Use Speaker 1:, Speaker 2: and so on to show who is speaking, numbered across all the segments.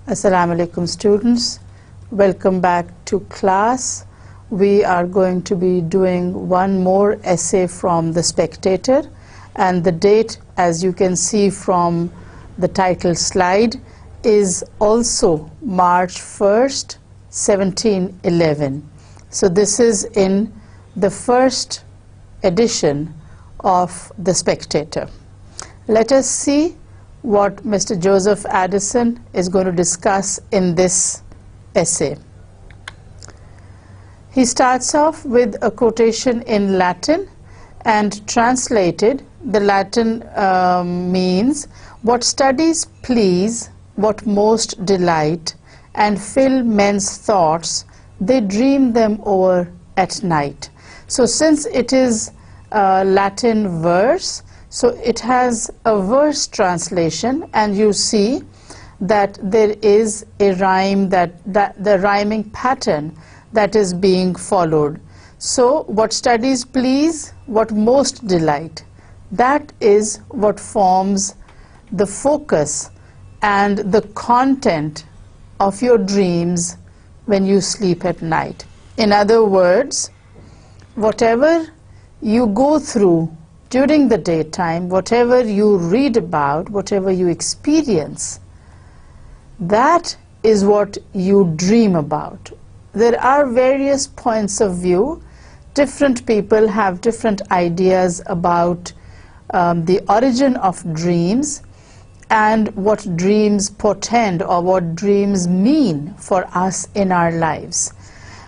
Speaker 1: Assalamu alaikum students, welcome back to class. We are going to be doing one more essay from the Spectator, and the date, as you can see from the title slide, is also March 1st, 1711. So this is in the first edition of the Spectator. Let us see what Mr. Joseph Addison is going to discuss in this essay. He starts off with a quotation in Latin, and translated, the Latin means, "What studies please, what most delight, and fill men's thoughts, they dream them over at night." So since it is a Latin verse, so it has a verse translation, and you see that there is a rhyme, that the rhyming pattern that is being followed. So what studies please, what most delight, that is what forms the focus and the content of your dreams when you sleep at night. In other words, whatever you go through during the daytime, whatever you read about, whatever you experience, that is what you dream about. There are various points of view. Different people have different ideas about the origin of dreams and what dreams portend or what dreams mean for us in our lives.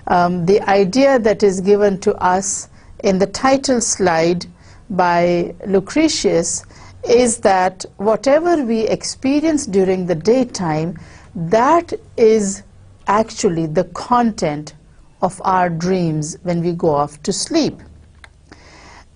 Speaker 1: The idea that is given to us in the title slide by Lucretius is that whatever we experience during the daytime, that is actually the content of our dreams when we go off to sleep.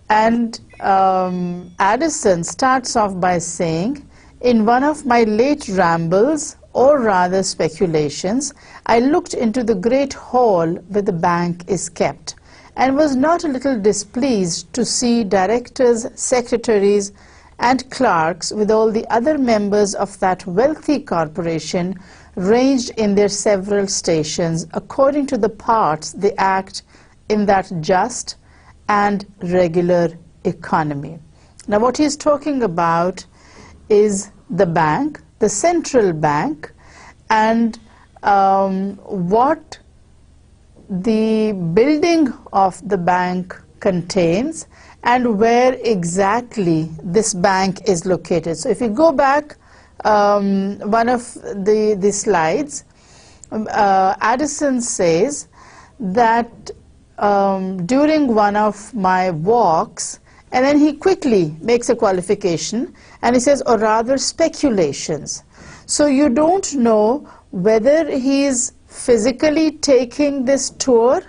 Speaker 1: And Addison starts off by saying, "In one of my late rambles, or rather speculations, I looked into the great hall where the bank is kept, and was not a little displeased to see directors, secretaries, and clerks with all the other members of that wealthy corporation ranged in their several stations according to the parts they act in that just and regular economy." Now what he's talking about is the bank, the central bank, and what the building of the bank contains and where exactly this bank is located. So if you go back one of the slides, Addison says that during one of my walks, and then he quickly makes a qualification and he says, or rather speculations. So you don't know whether he is physically taking this tour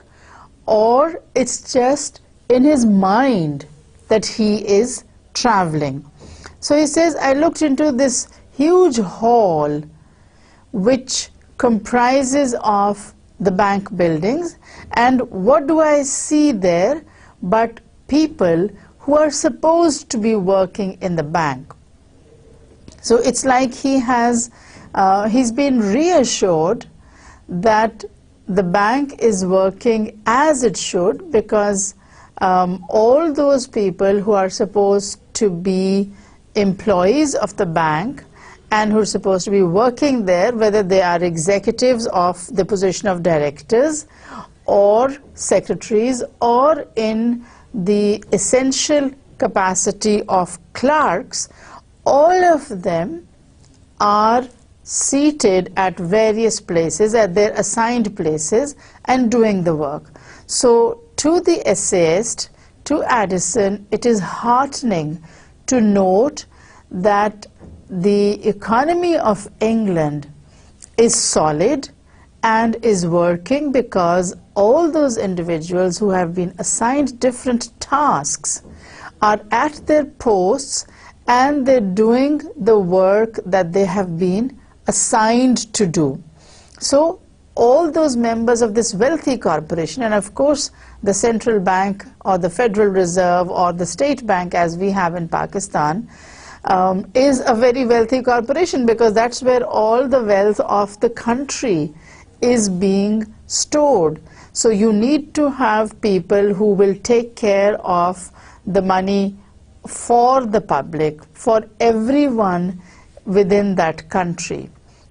Speaker 1: or it's just in his mind that he is traveling. So he says, I looked into this huge hall which comprises of the bank buildings, and what do I see there but people who are supposed to be working in the bank. So it's like he has he's been reassured that the bank is working as it should, because all those people who are supposed to be employees of the bank and who are supposed to be working there, whether they are executives of the position of directors or secretaries or in the essential capacity of clerks, all of them are seated at various places, at their assigned places, and doing the work. So to the essayist, to Addison, it is heartening to note that the economy of England is solid and is working because all those individuals who have been assigned different tasks are at their posts and they're doing the work that they have been assigned to do. So all those members of this wealthy corporation, and of course the central bank or the Federal Reserve or the state bank as we have in Pakistan, is a very wealthy corporation, because that's where all the wealth of the country is being stored. So you need to have people who will take care of the money for the public, for everyone within that country.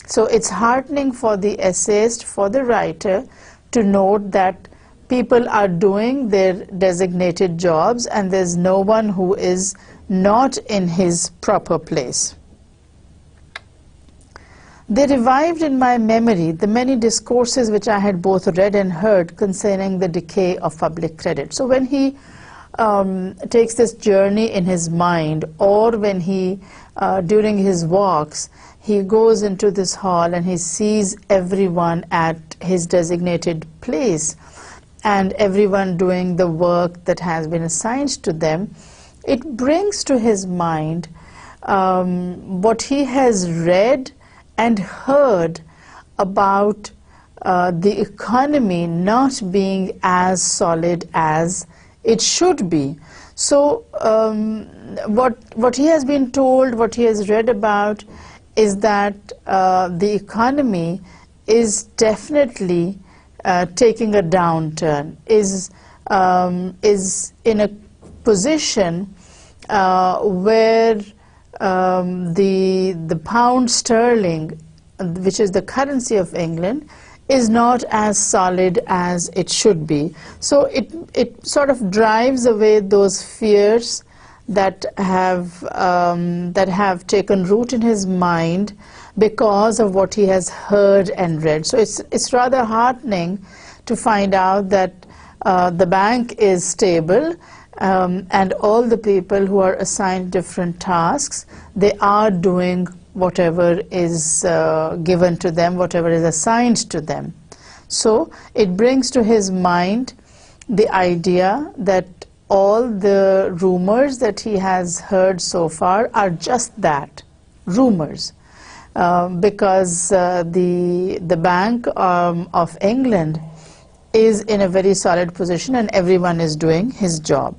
Speaker 1: So it's heartening for the essayist, for the writer, to note that people are doing their designated jobs and there's no one who is not in his proper place. They revived in my memory the many discourses which I had both read and heard concerning the decay of public credit. So when he takes this journey in his mind, or when he, during his walks, he goes into this hall and he sees everyone at his designated place and everyone doing the work that has been assigned to them, it brings to his mind what he has read and heard about the economy not being as solid as it should be. So what he has been told, what he has read about, is that the economy is definitely taking a downturn, is in a position where the pound sterling, which is the currency of England, is not as solid as it should be. So it sort of drives away those fears that have taken root in his mind because of what he has heard and read. So it's rather heartening to find out that the bank is stable, and all the people who are assigned different tasks, they are doing whatever is given to them, whatever is assigned to them. So it brings to his mind the idea that all the rumors that he has heard so far are just that, rumors, because the Bank of England is in a very solid position and everyone is doing his job.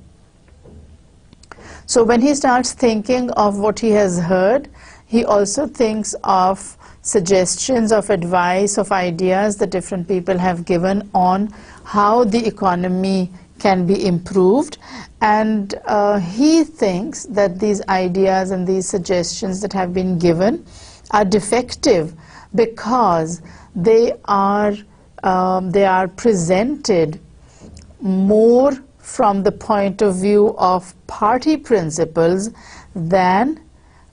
Speaker 1: So when he starts thinking of what he has heard, he also thinks of suggestions, of advice, of ideas that different people have given on how the economy can be improved, and he thinks that these ideas and these suggestions that have been given are defective because they are presented more from the point of view of party principles than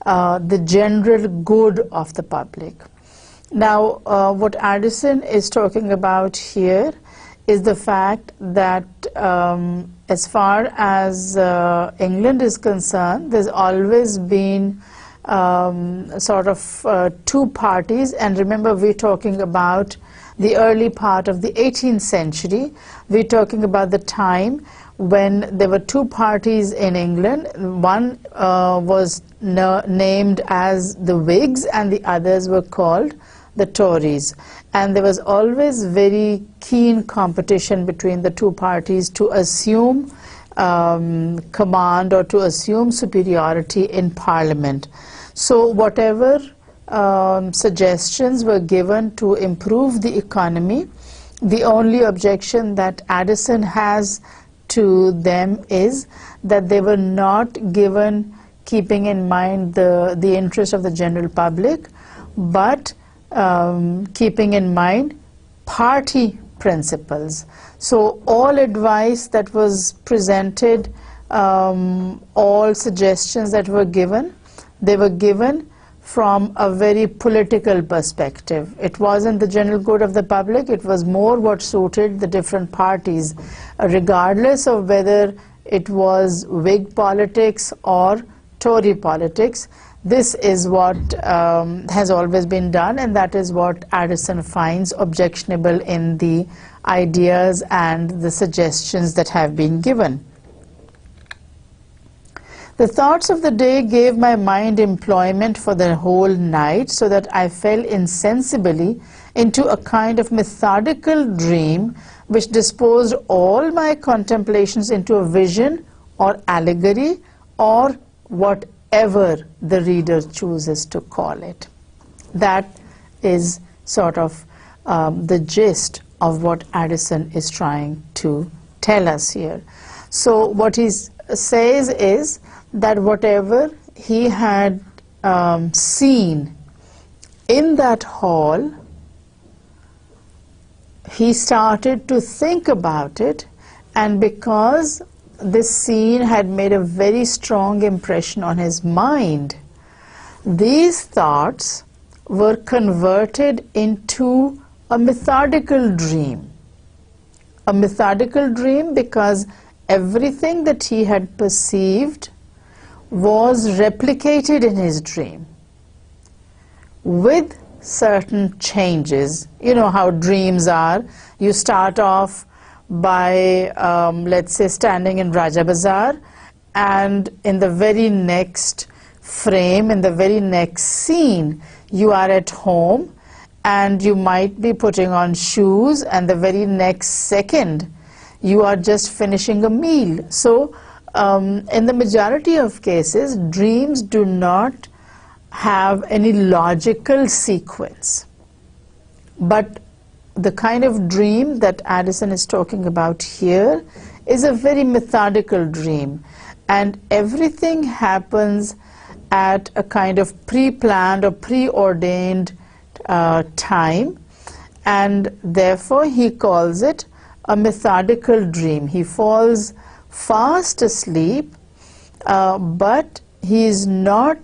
Speaker 1: the general good of the public. Now, what Addison is talking about here is the fact that as far as England is concerned, there's always been sort of two parties, and remember we're talking about the early part of the 18th century. We're talking about the time when there were two parties in England. One was named as the Whigs and the others were called the Tories, and there was always very keen competition between the two parties to assume command or to assume superiority in Parliament. So whatever suggestions were given to improve the economy, the only objection that Addison has to them is that they were not given keeping in mind the interest of the general public, but keeping in mind party principles. So all advice that was presented, all suggestions that were given, they were given from a very political perspective. It wasn't the general good of the public, it was more what suited the different parties, regardless of whether it was Whig politics or Tory politics. This is what has always been done, and that is what Addison finds objectionable in the ideas and the suggestions that have been given. The thoughts of the day gave my mind employment for the whole night, so that I fell insensibly into a kind of methodical dream which disposed all my contemplations into a vision or allegory or whatever whatever the reader chooses to call it. That is sort of the gist of what Addison is trying to tell us here. So what he says is that whatever he had seen in that hall, he started to think about it, and because this scene had made a very strong impression on his mind, these thoughts were converted into a methodical dream. A methodical dream because everything that he had perceived was replicated in his dream with certain changes. You know how dreams are. You start off by, let's say, standing in Raja Bazaar, and in the very next frame, in the very next scene, you are at home and you might be putting on shoes, and the very next second you are just finishing a meal. So in the majority of cases, dreams do not have any logical sequence. But the kind of dream that Addison is talking about here is a very methodical dream, and everything happens at a kind of pre-planned or preordained time, and therefore he calls it a methodical dream. He falls fast asleep, but he is not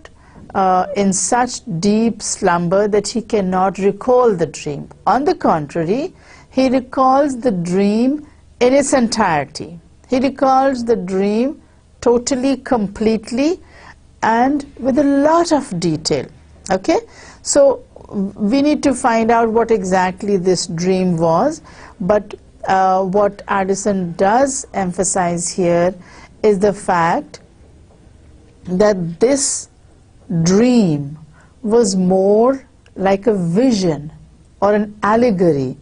Speaker 1: in such deep slumber that he cannot recall the dream. On the contrary, he recalls the dream in its entirety. He recalls the dream totally, completely, and with a lot of detail. Okay? So we need to find out what exactly this dream was, but what Addison does emphasize here is the fact that this dream was more like a vision or an allegory.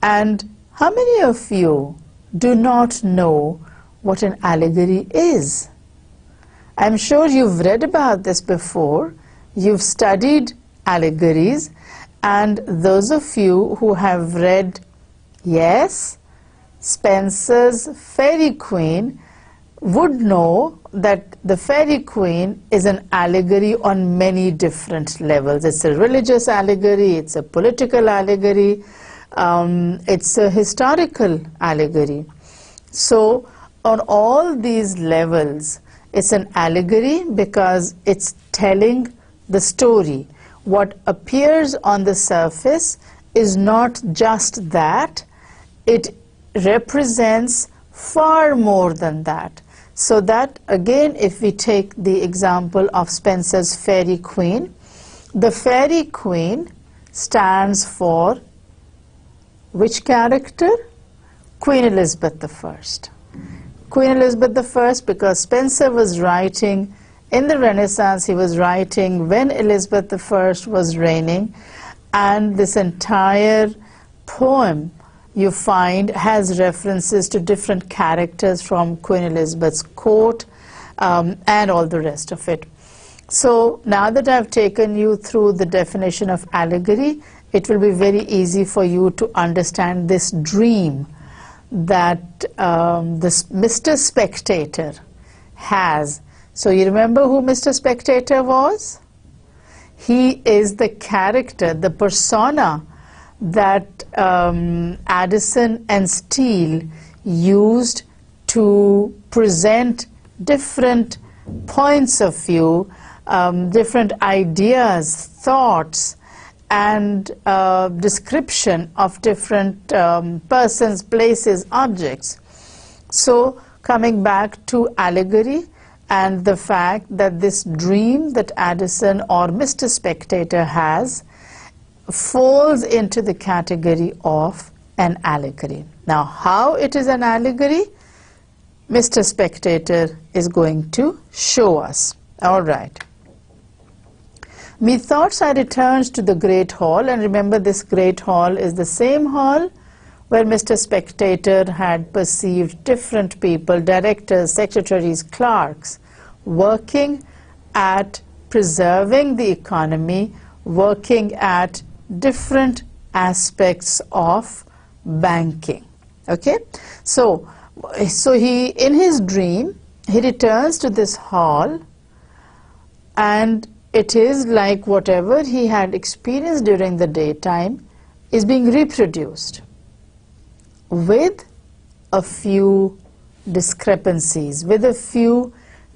Speaker 1: And how many of you do not know what an allegory is? I'm sure you've read about this before. You've studied allegories, and those of you who have read, yes, Spenser's Fairy Queen would know that the Fairy Queen is an allegory on many different levels. It's a religious allegory, it's a political allegory, it's a historical allegory. So on all these levels, it's an allegory because it's telling the story. What appears on the surface is not just that, it represents far more than that. So that, again, if we take the example of Spenser's Fairy Queen, the Fairy Queen stands for which character? Queen Elizabeth I. Queen Elizabeth I, because Spenser was writing in the Renaissance, he was writing when Elizabeth I was reigning, and this entire poem you find has references to different characters from Queen Elizabeth's court and all the rest of it. So now that I've taken you through the definition of allegory, it will be very easy for you to understand this dream that this Mr. Spectator has. So you remember who Mr. Spectator was? He is the character, the persona that Addison and Steele used to present different points of view, different ideas, thoughts, and description of different persons, places, objects. So coming back to allegory and the fact that this dream that Addison or Mr. Spectator has falls into the category of an allegory. Now, how it is an allegory, Mr. Spectator is going to show us. All right. Methoughts I returned to the great hall, and remember this great hall is the same hall where Mr. Spectator had perceived different people, directors, secretaries, clerks, working at preserving the economy, working at different aspects of banking. Okay, so he, in his dream, he returns to this hall, and it is like whatever he had experienced during the daytime is being reproduced with a few discrepancies, with a few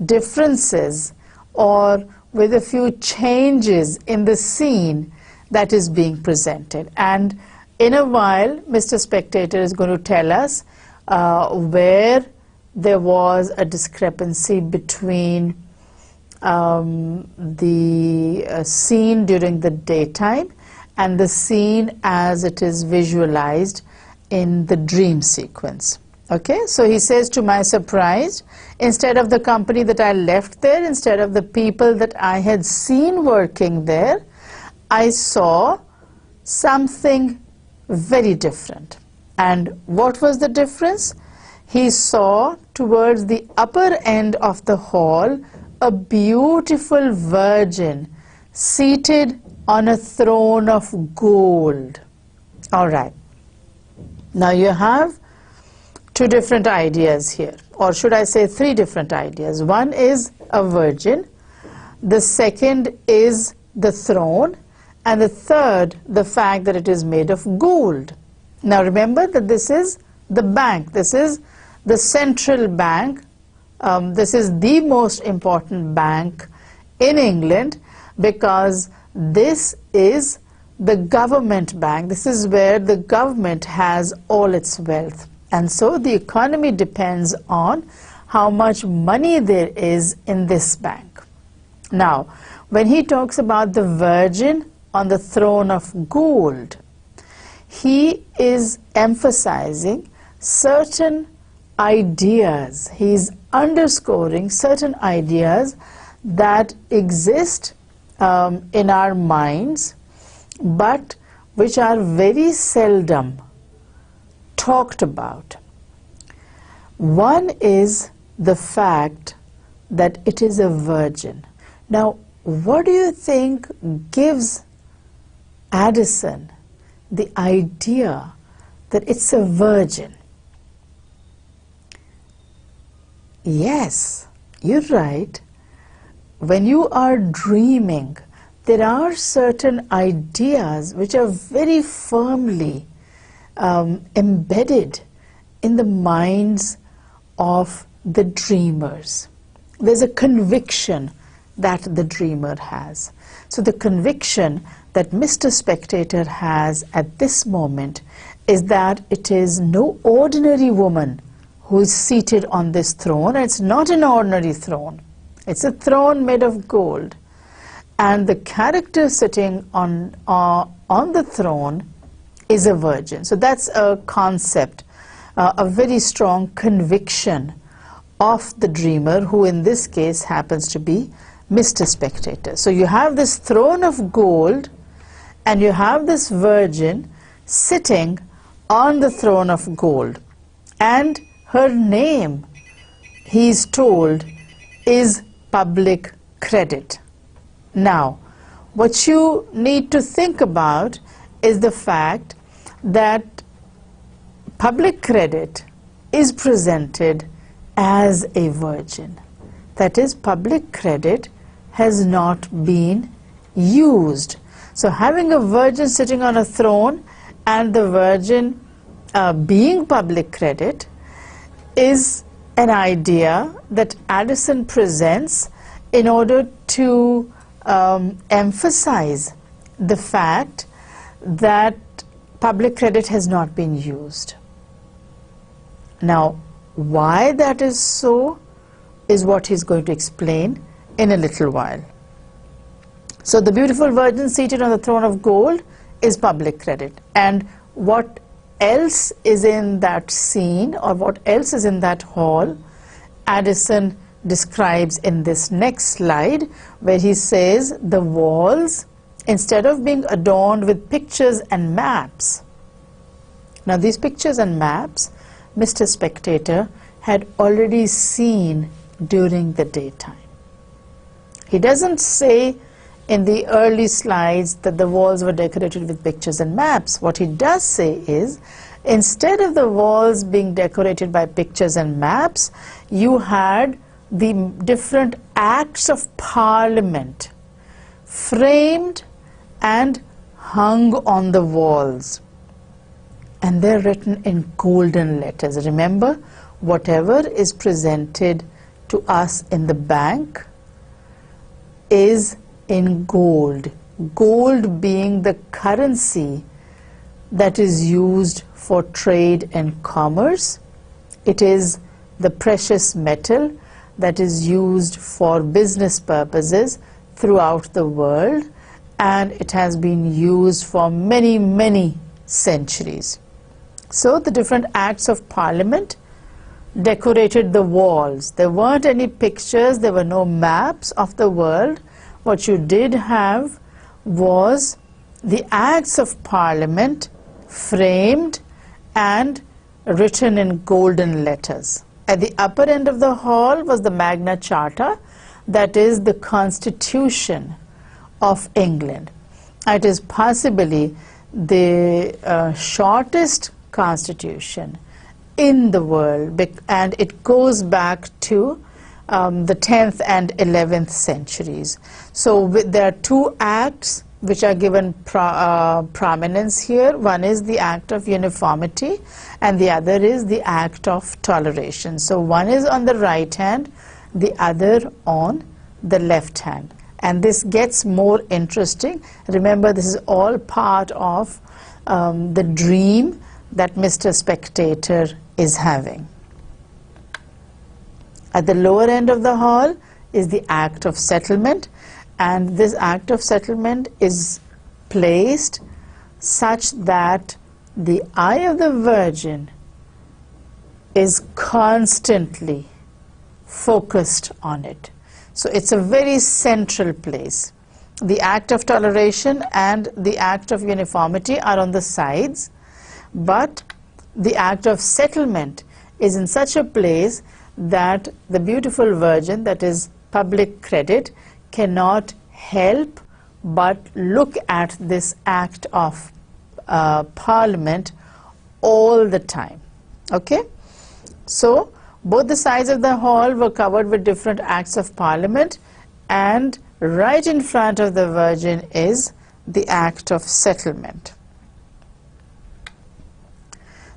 Speaker 1: differences, or with a few changes in the scene that is being presented. And in a while, Mr. Spectator is going to tell us where there was a discrepancy between the scene during the daytime and the scene as it is visualized in the dream sequence. Okay, so he says, to my surprise, instead of the company that I left there, instead of the people that I had seen working there, I saw something very different. And what was the difference? He saw towards the upper end of the hall a beautiful virgin seated on a throne of gold. All right. Now you have two different ideas here, or should I say three different ideas. One is a virgin, the second is the throne, and the third, the fact that it is made of gold. Now remember that this is the bank, this is the central bank, this is the most important bank in England, because this is the government bank. This is where the government has all its wealth. And so the economy depends on how much money there is in this bank. Now, when he talks about the virgin on the throne of gold, he is emphasizing certain ideas. He's underscoring certain ideas that exist in our minds, but which are very seldom talked about. One is the fact that it is a virgin. Now, what do you think gives Addison the idea that it's a virgin? Yes, you're right. When you are dreaming, there are certain ideas which are very firmly embedded in the minds of the dreamers. There's a conviction that the dreamer has. So the conviction that Mr. Spectator has at this moment is that it is no ordinary woman who is seated on this throne. It's not an ordinary throne. It's a throne made of gold. And the character sitting on the throne is a virgin. So that's a concept, a very strong conviction of the dreamer, who in this case happens to be Mr. Spectator. So you have this throne of gold and you have this virgin sitting on the throne of gold. And her name, he is told, is Public Credit. Now, what you need to think about is the fact that Public Credit is presented as a virgin. That is, Public Credit has not been used. So having a virgin sitting on a throne and the virgin being Public Credit is an idea that Addison presents in order to emphasize the fact that Public Credit has not been used. Now, why that is so is what he's going to explain in a little while. So the beautiful virgin seated on the throne of gold is Public Credit. And what else is in that scene, or what else is in that hall, Addison describes in this next slide, where he says the walls, instead of being adorned with pictures and maps. Now these pictures and maps Mr. Spectator had already seen during the daytime. He doesn't say in the early slides that the walls were decorated with pictures and maps. What he does say is, instead of the walls being decorated by pictures and maps, you had the different acts of parliament framed and hung on the walls. And they're written in golden letters. Remember, whatever is presented to us in the bank is in gold. Gold being the currency that is used for trade and commerce. It is the precious metal that is used for business purposes throughout the world, and it has been used for many, many centuries. So the different acts of parliament decorated the walls. There weren't any pictures, there were no maps of the world. What you did have was the acts of parliament framed and written in golden letters. At the upper end of the hall was the Magna Charta, that is the Constitution of England. It is possibly the shortest constitution in the world, and it goes back to the 10th and 11th centuries. So there are two acts which are given prominence here. One is the act of uniformity and the other is the act of toleration. So one is on the right hand, the other on the left hand. And this gets more interesting. Remember, this is all part of the dream that Mr. Spectator is having. At the lower end of the hall is the act of settlement, and this act of settlement is placed such that the eye of the Virgin is constantly focused on it. So it's a very central place. The act of toleration and the act of uniformity are on the sides, but the act of settlement is in such a place that the beautiful Virgin, that is public credit, cannot help but look at this act of parliament all the time. Okay? So both the sides of the hall were covered with different acts of parliament, and right in front of the Virgin is the act of settlement.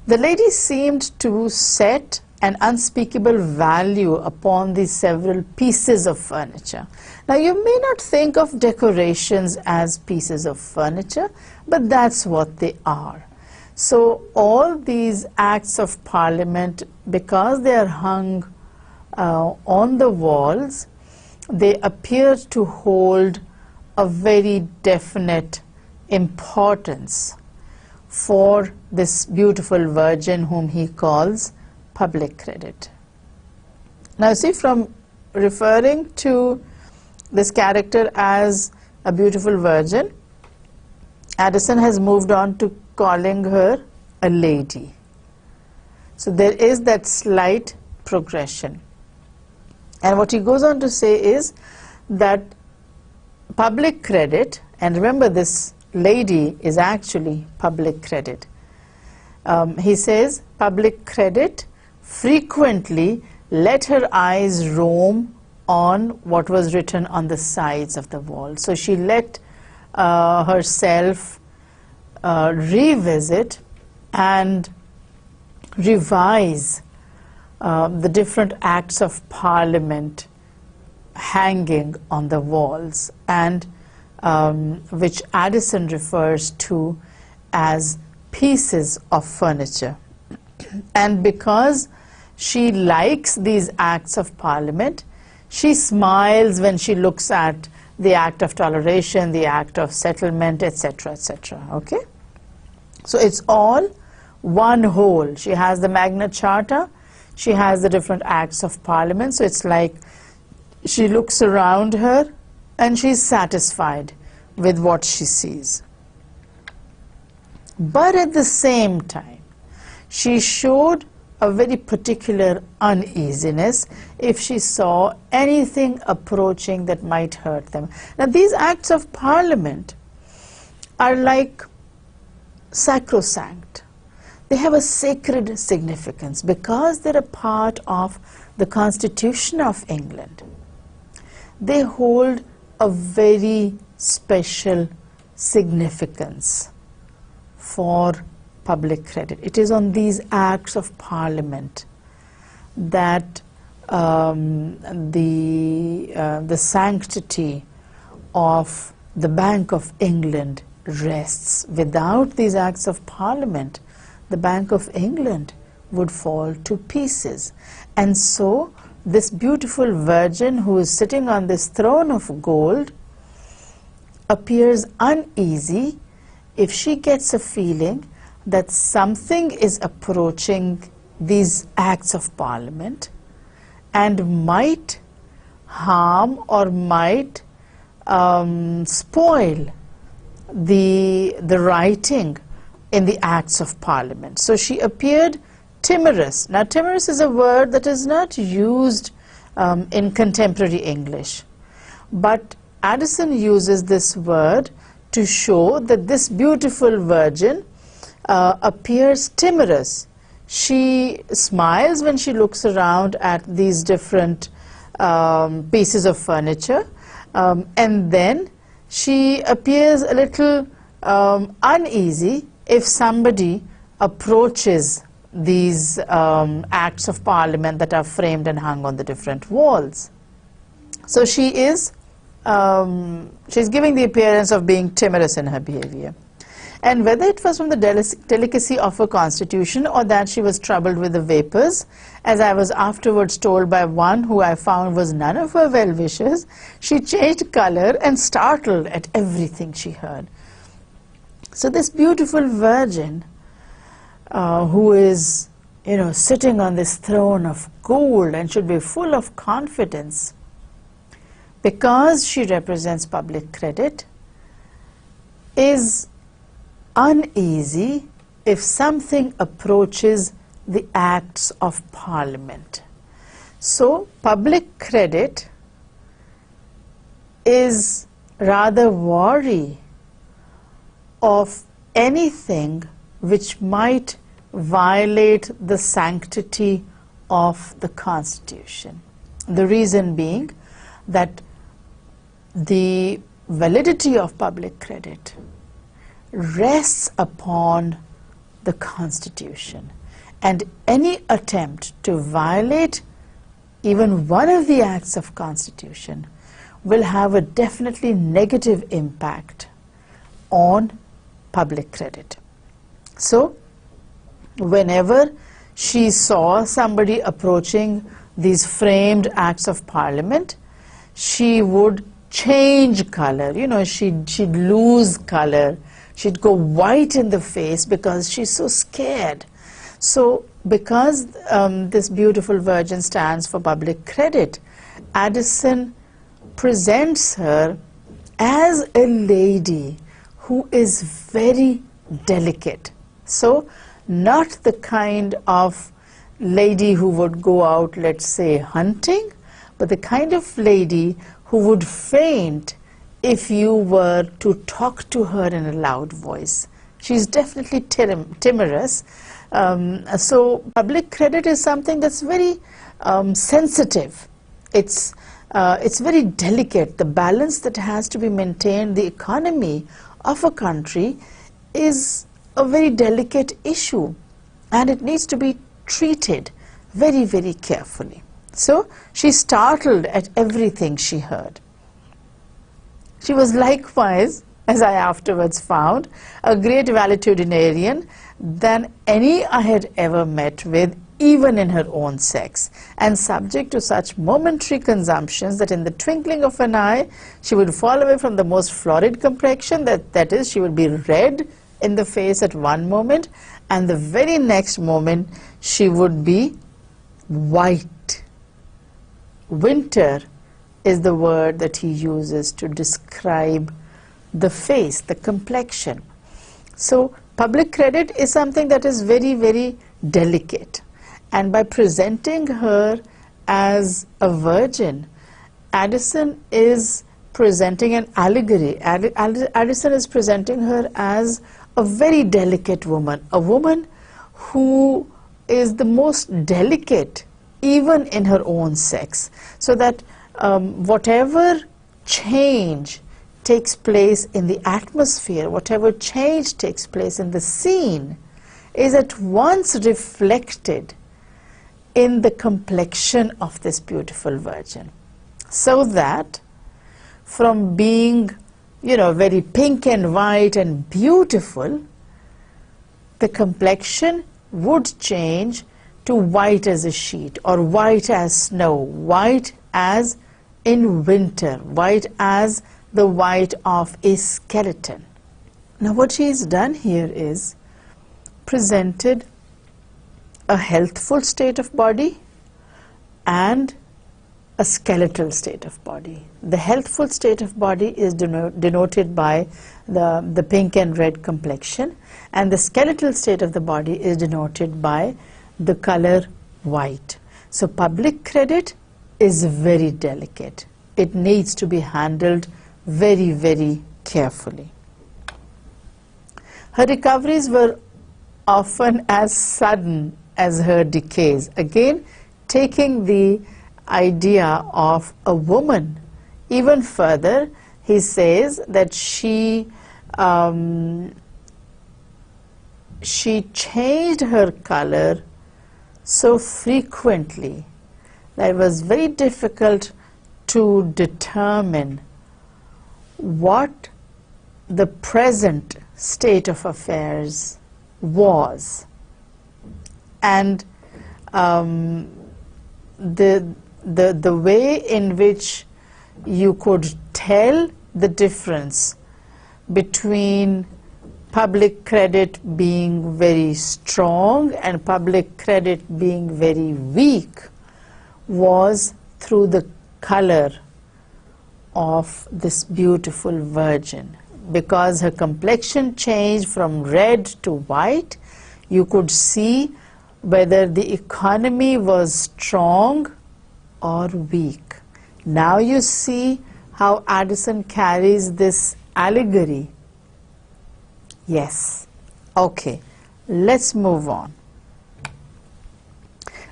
Speaker 1: The lady seemed to set an unspeakable value upon these several pieces of furniture. Now, you may not think of decorations as pieces of furniture, but that's what they are. So all these acts of parliament, because they are hung on the walls, they appear to hold a very definite importance for this beautiful Virgin whom he calls public credit. Now see, from referring to this character as a beautiful Virgin, Addison has moved on to calling her a lady. So there is that slight progression. And what he goes on to say is that public credit, and remember this lady is actually public credit. He says public credit frequently let her eyes roam on what was written on the sides of the wall. So she let herself revisit and revise the different acts of parliament hanging on the walls, and which Addison refers to as pieces of furniture. And because she likes these acts of parliament, she smiles when she looks at the act of toleration, the act of settlement, etc., etc. Okay? So it's all one whole. She has the Magna Charta, she has the different acts of parliament, so it's like she looks around her and she's satisfied with what she sees. But at the same time, she showed a very particular uneasiness if she saw anything approaching that might hurt them. Now, these acts of parliament are like sacrosanct. They have a sacred significance because they're a part of the Constitution of England. They hold a very special significance for public credit. It is on these acts of parliament that the sanctity of the Bank of England rests. Without these acts of parliament, the Bank of England would fall to pieces. And so this beautiful virgin who is sitting on this throne of gold appears uneasy if she gets a feeling that something is approaching these acts of parliament and might harm or might spoil the writing in the acts of parliament. So she appeared timorous. Now, timorous is a word that is not used in contemporary English, but Addison uses this word to show that this beautiful virgin appears timorous. She smiles when she looks around at these different pieces of furniture, and then she appears a little uneasy if somebody approaches these acts of parliament that are framed and hung on the different walls. So she is she's giving the appearance of being timorous in her behavior. And whether it was from the delicacy of her constitution or that she was troubled with the vapors, as I was afterwards told by one who I found was none of her well-wishers, she changed color and startled at everything she heard. So this beautiful virgin who is, sitting on this throne of gold and should be full of confidence, because she represents public credit, is uneasy if something approaches the acts of parliament. So public credit is rather wary of anything which might violate the sanctity of the Constitution. The reason being that the validity of public credit rests upon the Constitution, and any attempt to violate even one of the acts of Constitution will have a definitely negative impact on public credit. So whenever she saw somebody approaching these framed acts of parliament, she would change color, she'd lose color, she'd go white in the face because she's so scared. So because this beautiful virgin stands for public credit, Addison presents her as a lady who is very delicate. So not the kind of lady who would go out, let's say, hunting, but the kind of lady who would faint if you were to talk to her in a loud voice. She's definitely timorous. So public credit is something that's very sensitive. It's very delicate. The balance that has to be maintained, the economy of a country, is a very delicate issue, and it needs to be treated very, very carefully. So she startled at everything she heard. She was likewise, as I afterwards found, a great valetudinarian than any I had ever met with, even in her own sex, and subject to such momentary consumptions that in the twinkling of an eye she would fall away from the most florid complexion, that is, she would be red in the face at one moment, and the very next moment she would be white. Winter is the word that he uses to describe the face, the complexion. So public credit is something that is very, very delicate, And by presenting her as a virgin, Addison is presenting an allegory. Addison is presenting her as a very delicate woman, a woman who is the most delicate even in her own sex, so that whatever change takes place in the atmosphere, whatever change takes place in the scene, is at once reflected in the complexion of this beautiful virgin. So that from being, very pink and white and beautiful, the complexion would change to white as a sheet, or white as snow, white as in winter, white as the white of a skeleton. Now what she's done here is presented a healthful state of body and a skeletal state of body. The healthful state of body is denoted by the pink and red complexion, and the skeletal state of the body is denoted by the color white. So public credit is very delicate. It needs to be handled very, very carefully. Her recoveries were often as sudden as her decays. Again, taking the idea of a woman even further, he says that she changed her color so frequently that it was very difficult to determine what the present state of affairs was. And the way in which you could tell the difference between public credit being very strong and public credit being very weak was through the color of this beautiful virgin. Because her complexion changed from red to white, you could see whether the economy was strong or weak. Now you see how Addison carries this allegory. Yes. Okay, let's move on.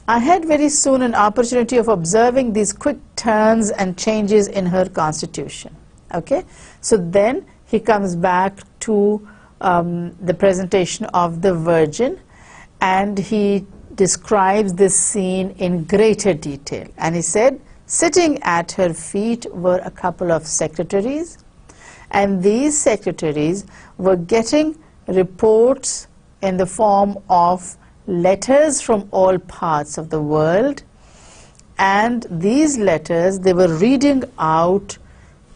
Speaker 1: I had very soon an opportunity of observing these quick turns and changes in her constitution. Okay, so then he comes back to the presentation of the Virgin, and he describes this scene in greater detail. And he said, sitting at her feet were a couple of secretaries, and these secretaries were getting reports in the form of letters from all parts of the world, and these letters they were reading out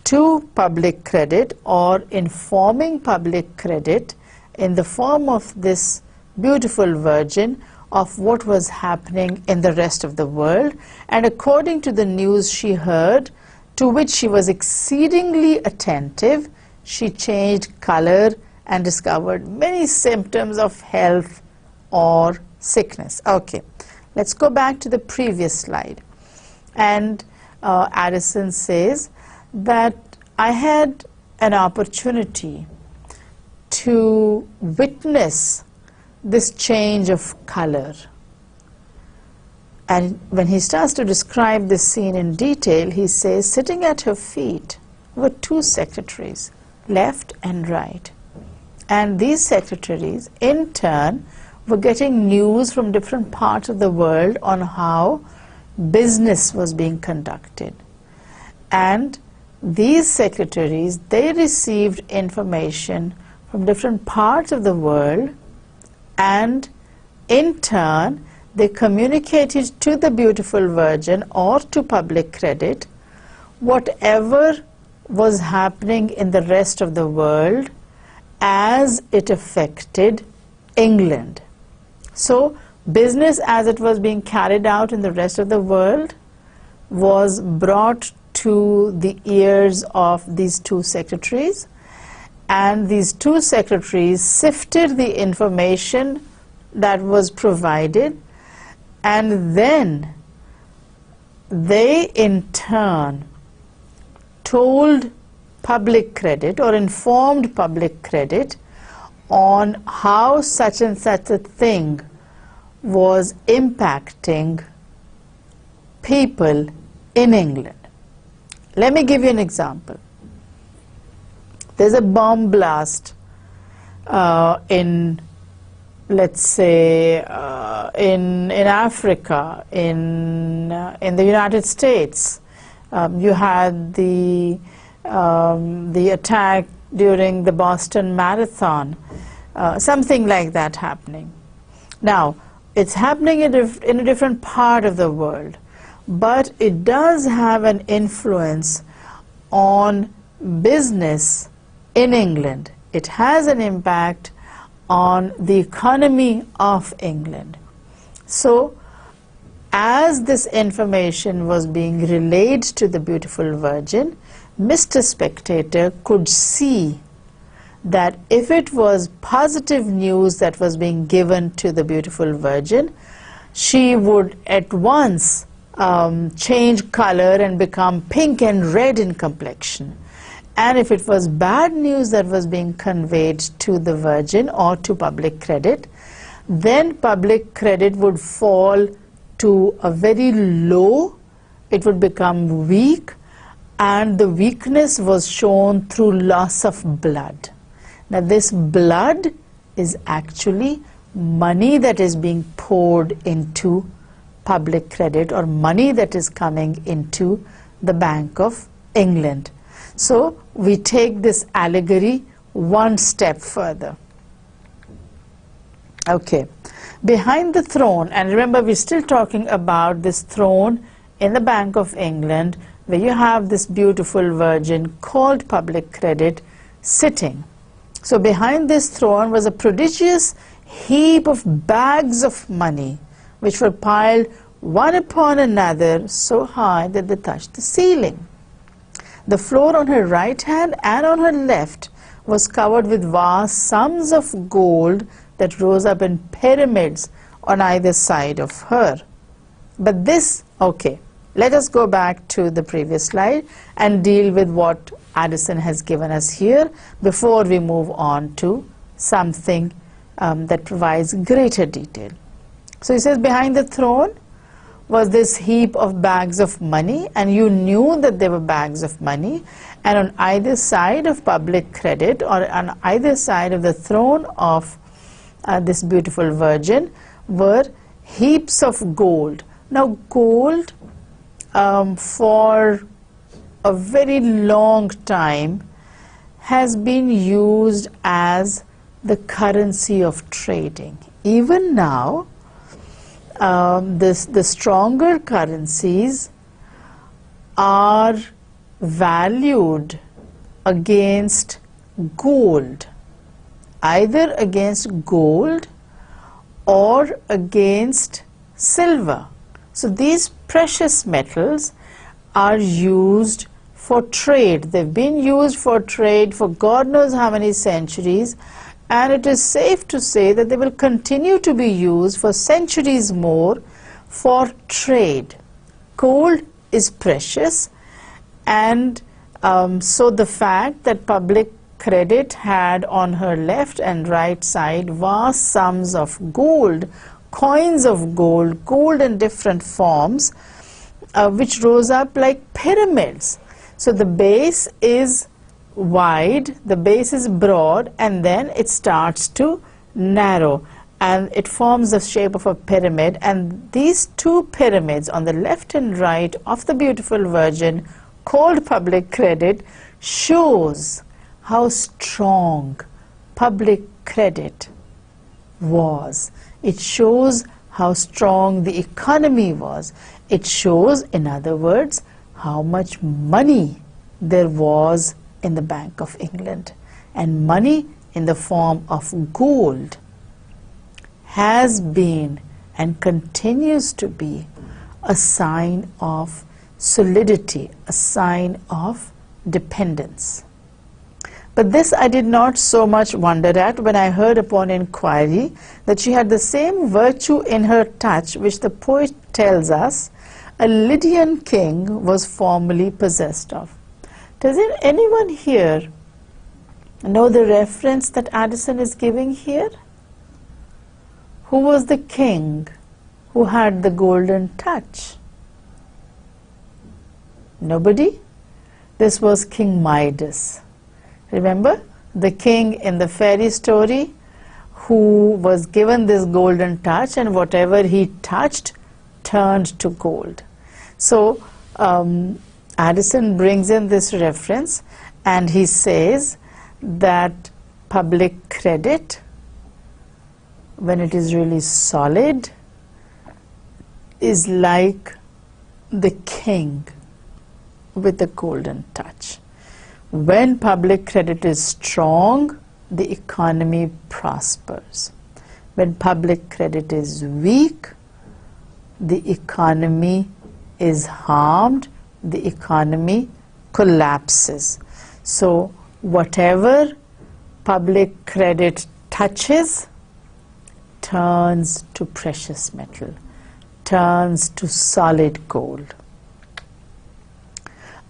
Speaker 1: to public credit or informing public credit in the form of this beautiful virgin of what was happening in the rest of the world. And according to the news she heard, to which she was exceedingly attentive, she changed color and discovered many symptoms of health or sickness. Okay, let's go back to the previous slide. And Addison says that I had an opportunity to witness this change of color. And when he starts to describe this scene in detail, he says, sitting at her feet were two secretaries, left and right. And these secretaries, in turn, were getting news from different parts of the world on how business was being conducted. And these secretaries, they received information from different parts of the world, and in turn they communicated to the beautiful virgin or to public credit whatever was happening in the rest of the world as it affected England. So business as it was being carried out in the rest of the world was brought to the ears of these two secretaries, and these two secretaries sifted the information that was provided and then they in turn told public credit or informed public credit on how such and such a thing was impacting people in England. Let me give you an example. There's a bomb blast in, let's say, in Africa, in the United States. You had the attack during the Boston Marathon, something like that happening. Now, it's happening in a different part of the world, but it does have an influence on business in England. It has an impact on the economy of England. So, as this information was being relayed to the beautiful Virgin, Mr. Spectator could see that if it was positive news that was being given to the beautiful Virgin, she would at once change color and become pink and red in complexion. And if it was bad news that was being conveyed to the Virgin or to public credit, then public credit would fall to a very low, it would become weak, and the weakness was shown through loss of blood. Now this blood is actually money that is being poured into public credit or money that is coming into the Bank of England. So we take this allegory one step further. Okay, behind the throne, and remember we're still talking about this throne in the Bank of England where you have this beautiful Virgin called public credit sitting. So behind this throne was a prodigious heap of bags of money which were piled one upon another so high that they touched the ceiling. The floor on her right hand and on her left was covered with vast sums of gold that rose up in pyramids on either side of her. But this, okay, let us go back to the previous slide and deal with what Addison has given us here before we move on to something that provides greater detail. So he says behind the throne was this heap of bags of money, and you knew that they were bags of money, and on either side of public credit or on either side of the throne of this beautiful Virgin were heaps of gold. Now gold for a very long time has been used as the currency of trading. Even now, the stronger currencies are valued against gold, either against gold or against silver. So these precious metals are used for trade. They've been used for trade for God knows how many centuries, and it is safe to say that they will continue to be used for centuries more for trade. Gold is precious, and so the fact that public credit had on her left and right side vast sums of gold, coins of gold, gold in different forms, which rose up like pyramids. So the base is wide, the base is broad, and then it starts to narrow, and it forms the shape of a pyramid. And these two pyramids on the left and right of the beautiful Virgin, called public credit, shows how strong public credit was. It shows how strong the economy was. It shows, in other words, how much money there was in the Bank of England. And money in the form of gold has been and continues to be a sign of solidity, a sign of dependence. But this I did not so much wonder at when I heard upon inquiry that she had the same virtue in her touch which the poet tells us a Lydian king was formerly possessed of. Does anyone here know the reference that Addison is giving here? Who was the king who had the golden touch? Nobody? This was King Midas. Remember, the king in the fairy story who was given this golden touch, and whatever he touched turned to gold. So Addison brings in this reference, and he says that public credit, when it is really solid, is like the king with the golden touch. When public credit is strong, the economy prospers. When public credit is weak, the economy is harmed, the economy collapses. So whatever public credit touches turns to precious metal, turns to solid gold.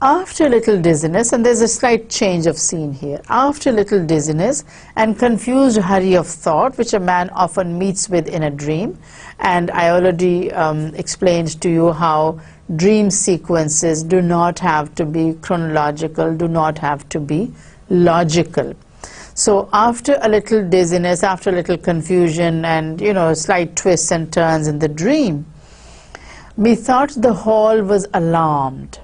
Speaker 1: After a little dizziness, and there's a slight change of scene here, after a little dizziness and confused hurry of thought which a man often meets with in a dream, and I already explained to you how dream sequences do not have to be chronological, do not have to be logical. So after a little dizziness, after a little confusion and, slight twists and turns in the dream, methought the hall was alarmed.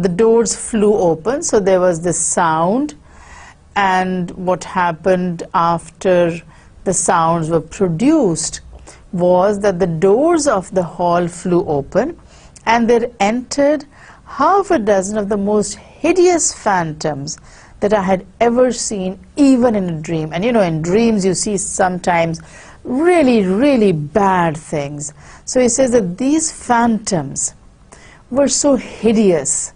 Speaker 1: The doors flew open, so there was this sound, and what happened after the sounds were produced was that the doors of the hall flew open, and there entered half a dozen of the most hideous phantoms that I had ever seen, even in a dream. And in dreams you see sometimes really, really bad things. So he says that these phantoms were so hideous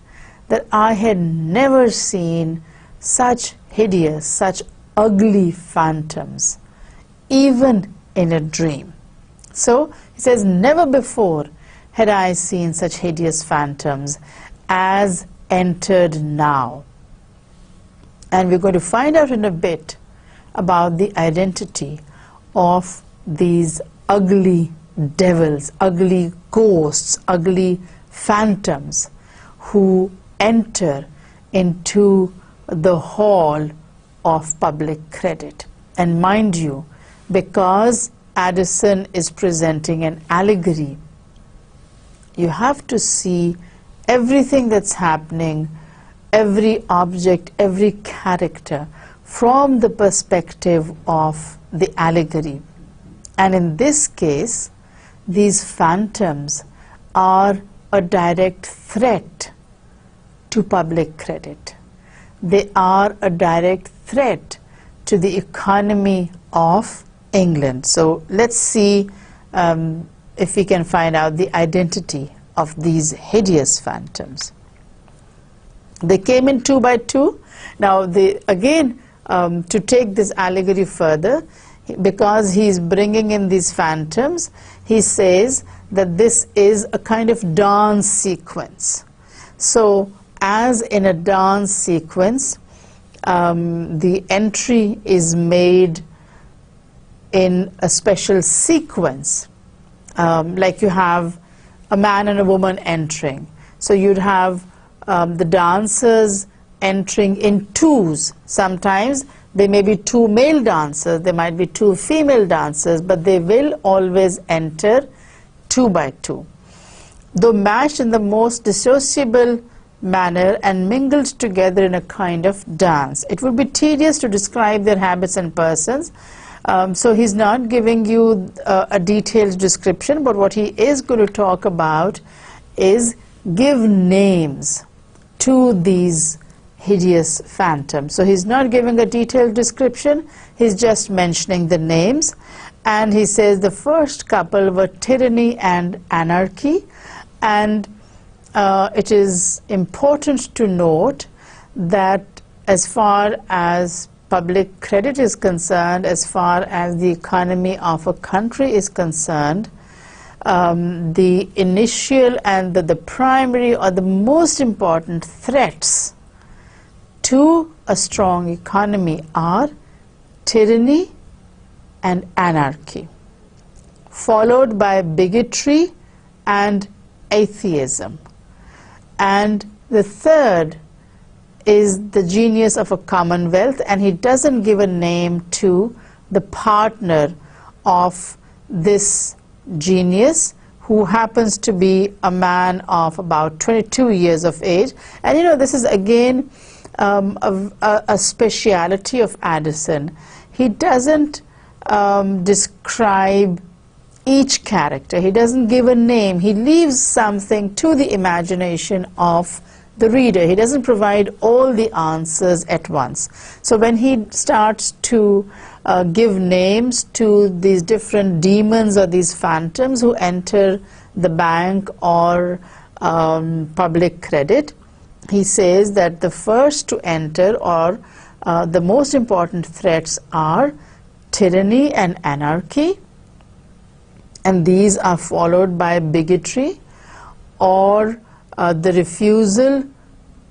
Speaker 1: that I had never seen such hideous, such ugly phantoms, even in a dream. So he says, never before had I seen such hideous phantoms as entered now. And we're going to find out in a bit about the identity of these ugly devils, ugly ghosts, ugly phantoms who enter into the hall of public credit. And mind you, because Addison is presenting an allegory, you have to see everything that's happening, every object, every character, from the perspective of the allegory. And in this case, these phantoms are a direct threat to public credit. They are a direct threat to the economy of England. So let's see if we can find out the identity of these hideous phantoms. They came in 2 by 2. Now, to take this allegory further, because he's bringing in these phantoms, he says that this is a kind of dance sequence. So, as in a dance sequence, the entry is made in a special sequence, like you have a man and a woman entering. So you'd have the dancers entering in twos. Sometimes there may be 2 male dancers, there might be 2 female dancers, but they will always enter 2 by 2. Though matched in the most dissociable manner and mingled together in a kind of dance. It would be tedious to describe their habits and persons, so he's not giving you a detailed description, but what he is going to talk about is give names to these hideous phantoms. So he's not giving a detailed description, he's just mentioning the names, and he says the first couple were tyranny and anarchy, and it is important to note that as far as public credit is concerned, as far as the economy of a country is concerned, the initial and the primary or the most important threats to a strong economy are tyranny and anarchy, followed by bigotry and atheism. And the third is the genius of a commonwealth, and he doesn't give a name to the partner of this genius, who happens to be a man of about 22 years of age. And you know, this is again a speciality of Addison. He doesn't describe each character. He doesn't give a name. He leaves something to the imagination of the reader. He doesn't provide all the answers at once. So when he starts to give names to these different demons or these phantoms who enter the bank or public credit, he says that the first to enter, or the most important threats, are tyranny and anarchy, and these are followed by bigotry, or the refusal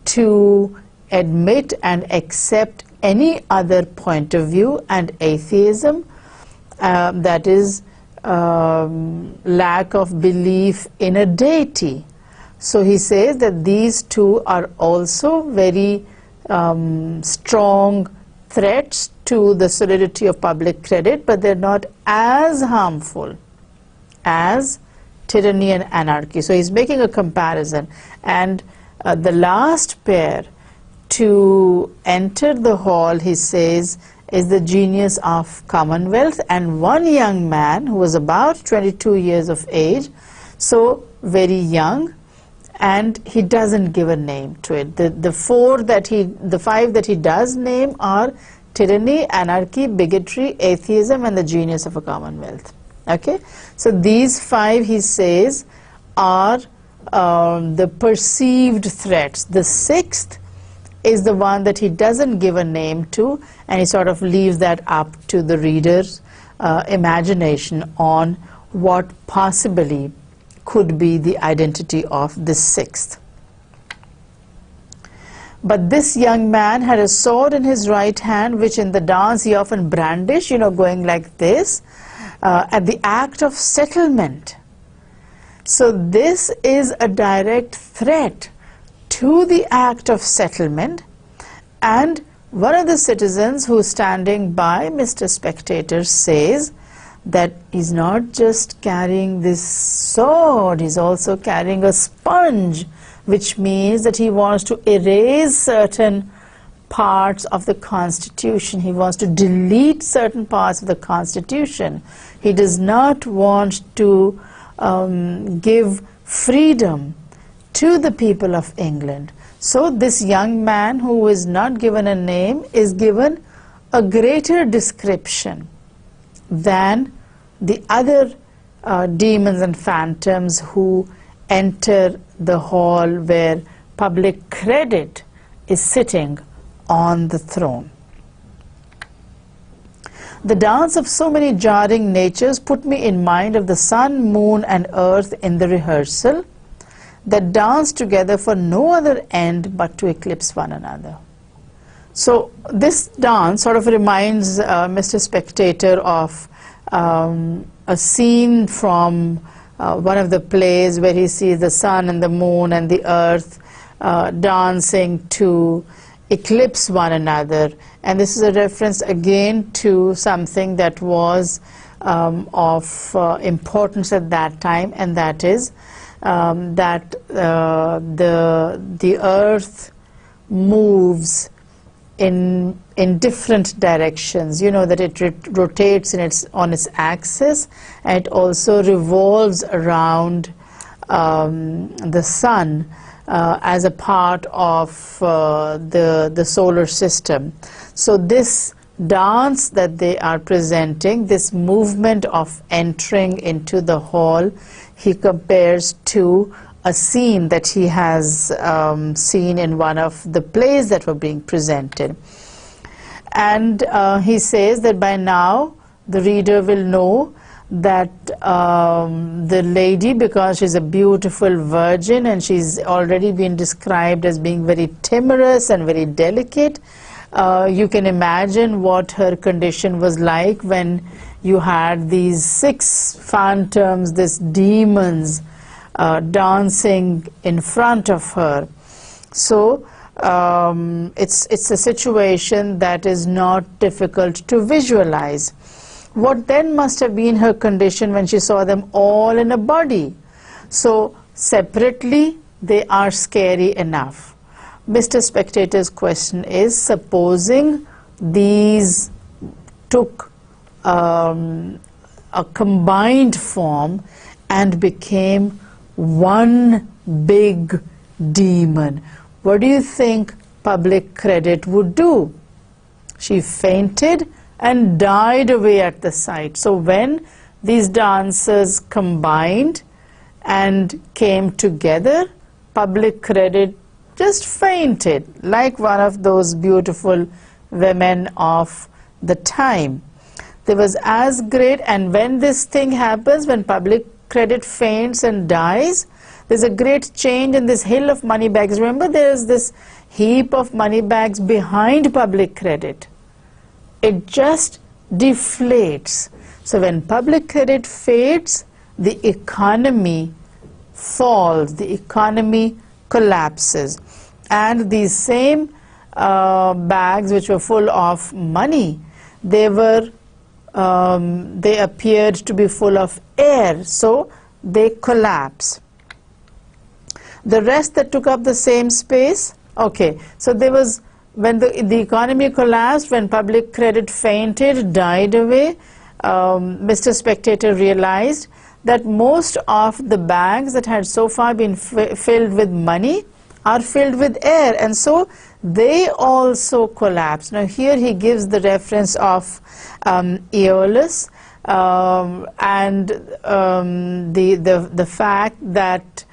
Speaker 1: to admit and accept any other point of view, and atheism, that is lack of belief in a deity. So he says that these two are also very strong threats to the solidity of public credit, but they're not as harmful as tyranny and anarchy. So he's making a comparison. And the last pair to enter the hall, he says, is the genius of commonwealth, and one young man who was about 22 years of age, so very young, and he doesn't give a name to it. The five that he does name are tyranny, anarchy, bigotry, atheism, and the genius of a commonwealth. Okay, so these five, he says, are the perceived threats. The sixth is the one that he doesn't give a name to, and he sort of leaves that up to the reader's imagination on what possibly could be the identity of this sixth. But this young man had a sword in his right hand, which in the dance he often brandished, you know, going like this, at the act of settlement. So this is a direct threat to the act of settlement, and one of the citizens who's standing by Mr. Spectator says that he's not just carrying this sword, he's also carrying a sponge, which means that he wants to erase certain parts of the Constitution. He wants to delete certain parts of the Constitution. He does not want to give freedom to the people of England. So this young man, who is not given a name, is given a greater description than the other demons and phantoms who enter the hall where public credit is sitting on the throne. The dance of so many jarring natures put me in mind of the sun, moon, and earth in the rehearsal, that dance together for no other end but to eclipse one another. So this dance sort of reminds Mr. Spectator of a scene from one of the plays where he sees the sun and the moon and the earth dancing to eclipse one another. And this is a reference again to something that was of importance at that time, and that is that the earth moves in different directions. You know that it rotates on its axis, and it also revolves around the sun as a part of the solar system. So this dance that they are presenting, this movement of entering into the hall, he compares to a scene that he has seen in one of the plays that were being presented. And he says that by now the reader will know that the lady, because she's a beautiful virgin and she's already been described as being very timorous and very delicate, you can imagine what her condition was like when you had these 6 phantoms, these demons, dancing in front of her. So it's a situation that is not difficult to visualize. What then must have been her condition when she saw them all in a body? So separately they are scary enough. Mr. Spectator's question is, supposing these took a combined form and became one big demon, what do you think public credit would do? She fainted and died away at the sight. So when these dancers combined and came together, public credit just fainted like one of those beautiful women of the time. There was as great, and when this thing happens, when public credit faints and dies, there's a great change in this hill of money bags. Remember, there's this heap of money bags behind public credit. It just deflates. So when public credit fades, the economy falls, the economy collapses. And these same bags which were full of money, they appeared to be full of air, so they collapse. The rest that took up the same space, okay, so there was, when the economy collapsed, when public credit fainted, died away, Mr. Spectator realized that most of the bags that had so far been filled with money are filled with air, and so they also collapse. Now here he gives the reference of Aeolus and the fact that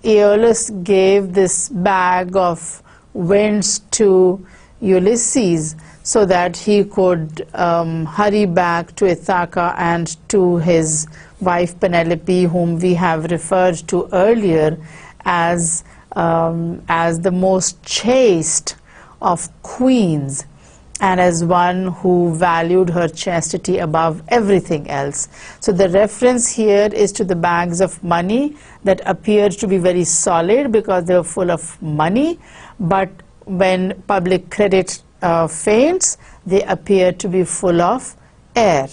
Speaker 1: Aeolus gave this bag of winds to Ulysses so that he could hurry back to Ithaca and to his wife Penelope, whom we have referred to earlier as the most chaste of queens and as one who valued her chastity above everything else. So the reference here is to the bags of money that appeared to be very solid because they were full of money, but when public credit faints, they appear to be full of air.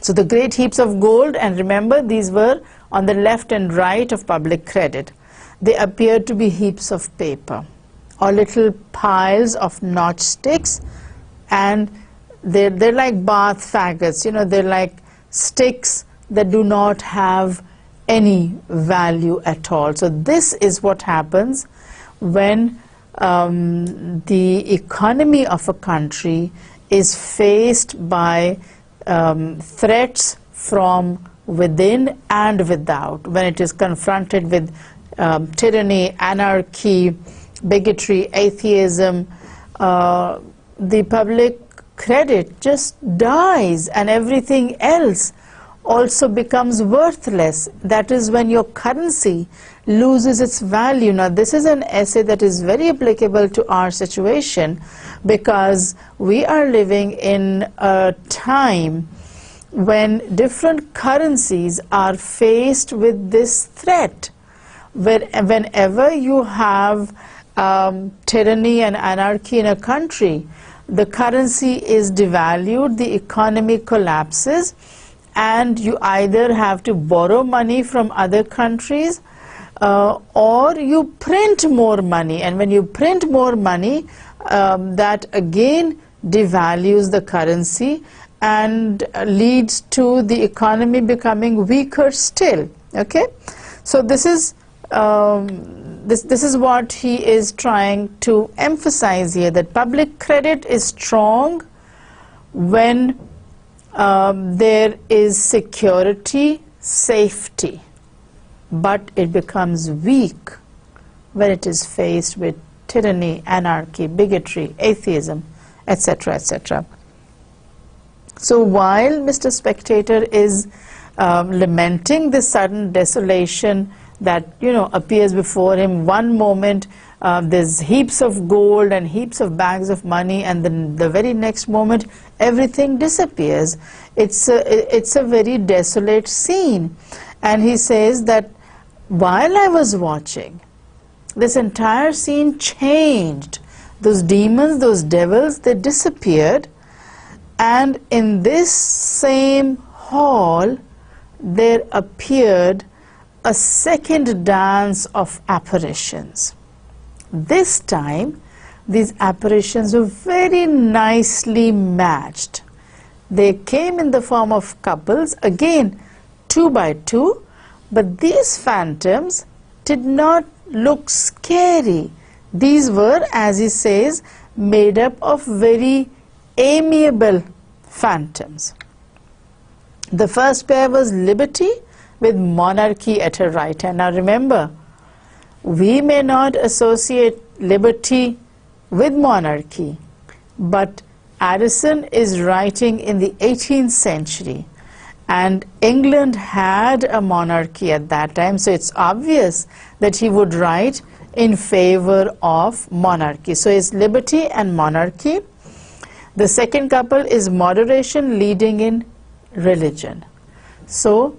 Speaker 1: So the great heaps of gold, and remember these were on the left and right of public credit, they appear to be heaps of paper or little piles of notch sticks, and they're like bath faggots, you know, they're like sticks that do not have any value at all. So this is what happens when the economy of a country is faced by threats from within and without, when it is confronted with tyranny, anarchy, bigotry, atheism, the public credit just dies and everything else also becomes worthless. That is when your currency loses its value. Now this is an essay that is very applicable to our situation because we are living in a time when different currencies are faced with this threat. Whenever you have tyranny and anarchy in a country, the currency is devalued, the economy collapses, and you either have to borrow money from other countries or you print more money, and when you print more money, that again devalues the currency and leads to the economy becoming weaker still. Okay, so this is what he is trying to emphasize here, that public credit is strong when there is security, safety. but it becomes weak when it is faced with tyranny, anarchy, bigotry, atheism, etc., etc. So while Mr. Spectator is lamenting this sudden desolation that, you know, appears before him, one moment there's heaps of gold and heaps of bags of money, and then the very next moment everything disappears. It's a very desolate scene. And he says that while I was watching, this entire scene changed. Those demons, those devils, they disappeared, and in this same hall there appeared a second dance of apparitions. This time these apparitions were very nicely matched. They came in the form of couples, again 2 by 2, but these phantoms did not look scary. These were, as he says, made up of very amiable phantoms. The first pair was liberty with monarchy at her right hand. Now remember, we may not associate liberty with monarchy, but Addison is writing in the 18th century, and England had a monarchy at that time, so it's obvious that he would write in favor of monarchy. So it's liberty and monarchy. The second couple is moderation leading in religion. So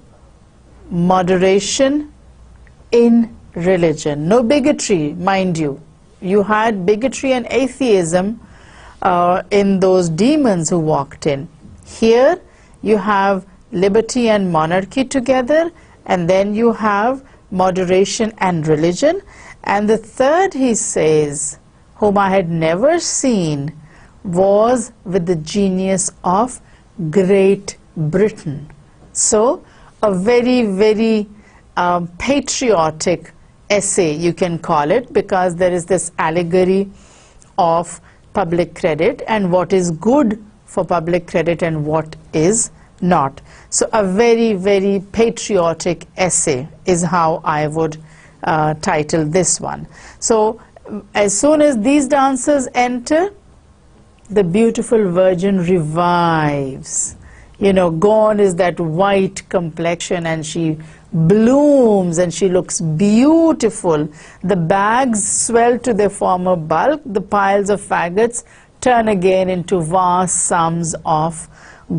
Speaker 1: moderation in religion. No bigotry, mind you. You had bigotry and atheism in those demons who walked in. Here you have liberty and monarchy together, and then you have moderation and religion. And the third, he says, whom I had never seen, was with the genius of Great Britain. So a very, very patriotic essay, you can call it, because there is this allegory of public credit and what is good for public credit and what is not. So a very, very patriotic essay is how I would title this one. So as soon as these dancers enter, the beautiful virgin revives. You know, gone is that white complexion, and she blooms and she looks beautiful. The bags swell to their former bulk. The piles of faggots turn again into vast sums of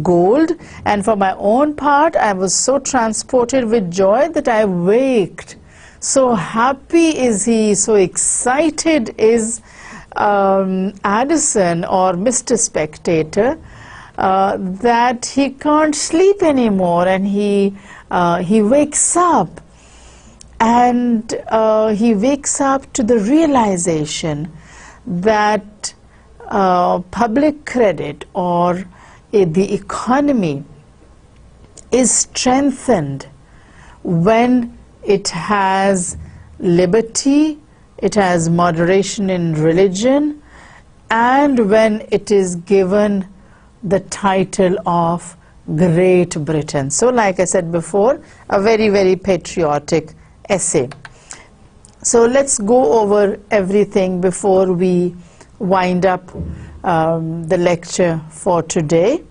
Speaker 1: gold. And for my own part, I was so transported with joy that I waked. So happy is he, so excited is Addison, or Mr. Spectator, that he can't sleep anymore, and he wakes up, and he wakes up to the realization that public credit, or the economy, is strengthened when it has liberty, it has moderation in religion, and when it is given the title of Great Britain. So like I said before, a very, very patriotic essay. So let's go over everything before we wind up the lecture for today.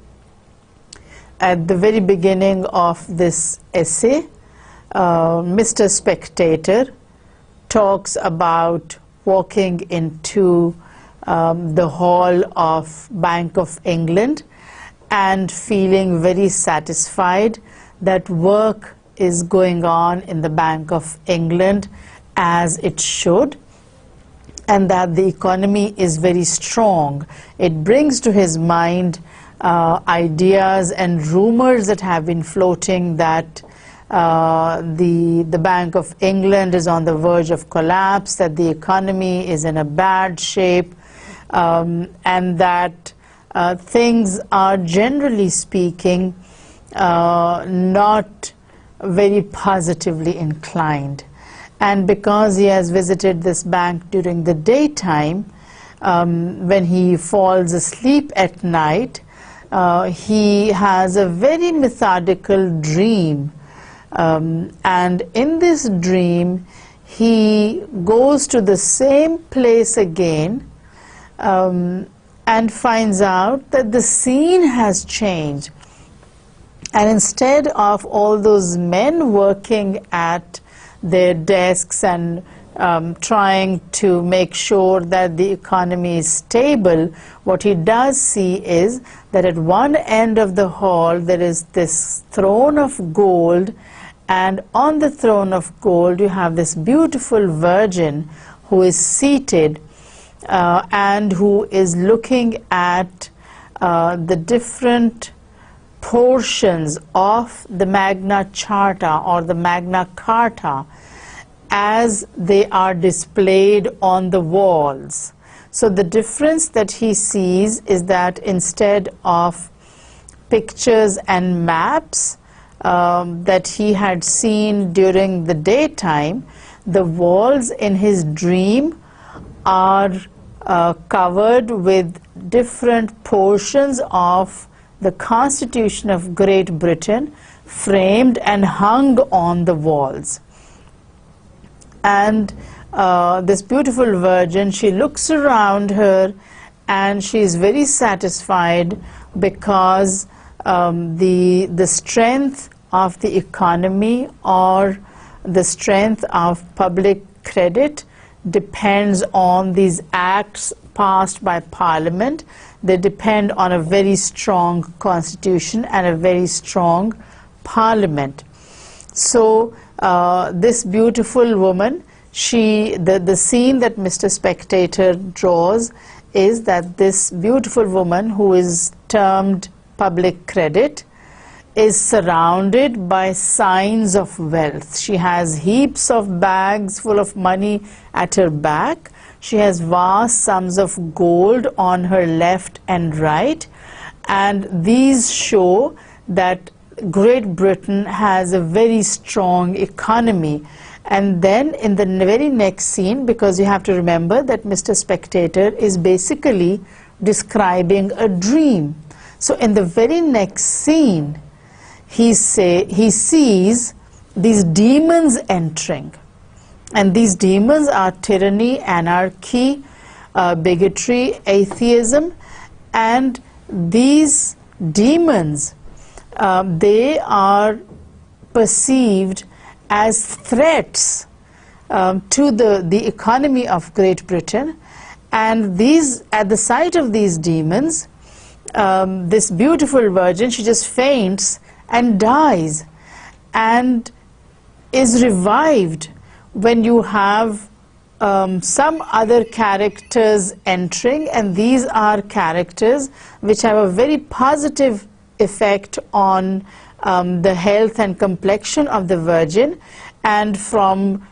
Speaker 1: At the very beginning of this essay, Mr. Spectator talks about walking into the hall of Bank of England and feeling very satisfied that work is going on in the Bank of England as it should, and that the economy is very strong. It brings to his mind ideas and rumors that have been floating that the Bank of England is on the verge of collapse, that the economy is in a bad shape, and that things are, generally speaking, not very positively inclined. And because he has visited this bank during the daytime, when he falls asleep at night, he has a very methodical dream And in this dream, he goes to the same place again and finds out that the scene has changed. And instead of all those men working at their desks and trying to make sure that the economy is stable, what he does see is that at one end of the hall there is this throne of gold, and on the throne of gold you have this beautiful virgin who is seated and who is looking at the different portions of the Magna Charta or the Magna Carta as they are displayed on the walls. So the difference that he sees is that instead of pictures and maps that he had seen during the daytime, the walls in his dream are covered with different portions of the Constitution of Great Britain, framed and hung on the walls. And this beautiful virgin, she looks around her and she is very satisfied because the strength of the economy or the strength of public credit depends on these acts passed by Parliament. They depend on a very strong constitution and a very strong Parliament. So this beautiful woman, the scene that Mr. Spectator draws is that this beautiful woman, who is termed public credit, is surrounded by signs of wealth. She has heaps of bags full of money at her back. She has vast sums of gold on her left and right, and these show that Great Britain has a very strong economy. And then in the very next scene, because you have to remember that Mr. Spectator is basically describing a dream. So in the very next scene, he sees these demons entering. And these demons are tyranny, anarchy, bigotry, atheism, and these demons, they are perceived as threats to the economy of Great Britain. And these, at the sight of these demons, this beautiful virgin, she just faints and dies, and is revived when you have some other characters entering, and these are characters which have a very positive effect on the health and complexion of the virgin. And from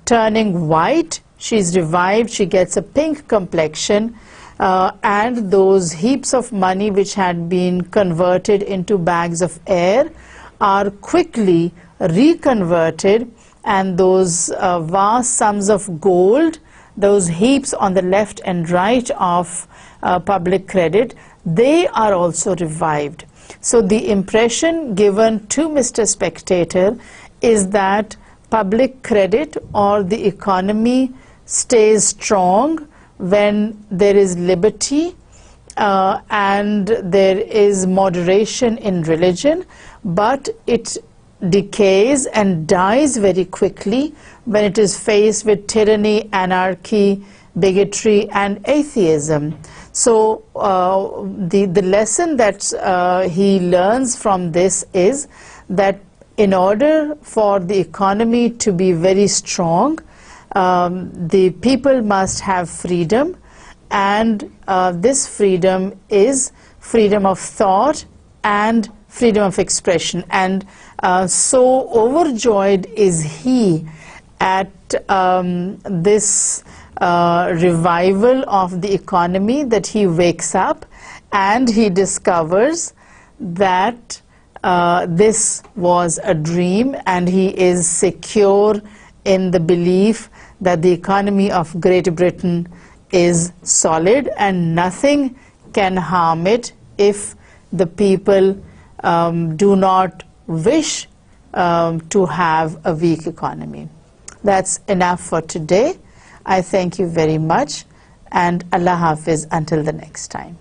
Speaker 1: turning white, she's revived, she gets a pink complexion, and those heaps of money which had been converted into bags of air are quickly reconverted, and those vast sums of gold, those heaps on the left and right of public credit, they are also revived. So the impression given to Mr. Spectator is that public credit or the economy stays strong when there is liberty and there is moderation in religion, but it decays and dies very quickly when it is faced with tyranny, anarchy, bigotry, and atheism. So the lesson that he learns from this is that in order for the economy to be very strong, the people must have freedom, and this freedom is freedom of thought and freedom of expression. And so overjoyed is he at this revival of the economy that he wakes up and he discovers that this was a dream, and he is secure in the belief that the economy of Great Britain is solid and nothing can harm it if the people do not wish to have a weak economy. That's enough for today. I thank you very much, and Allah Hafiz until the next time.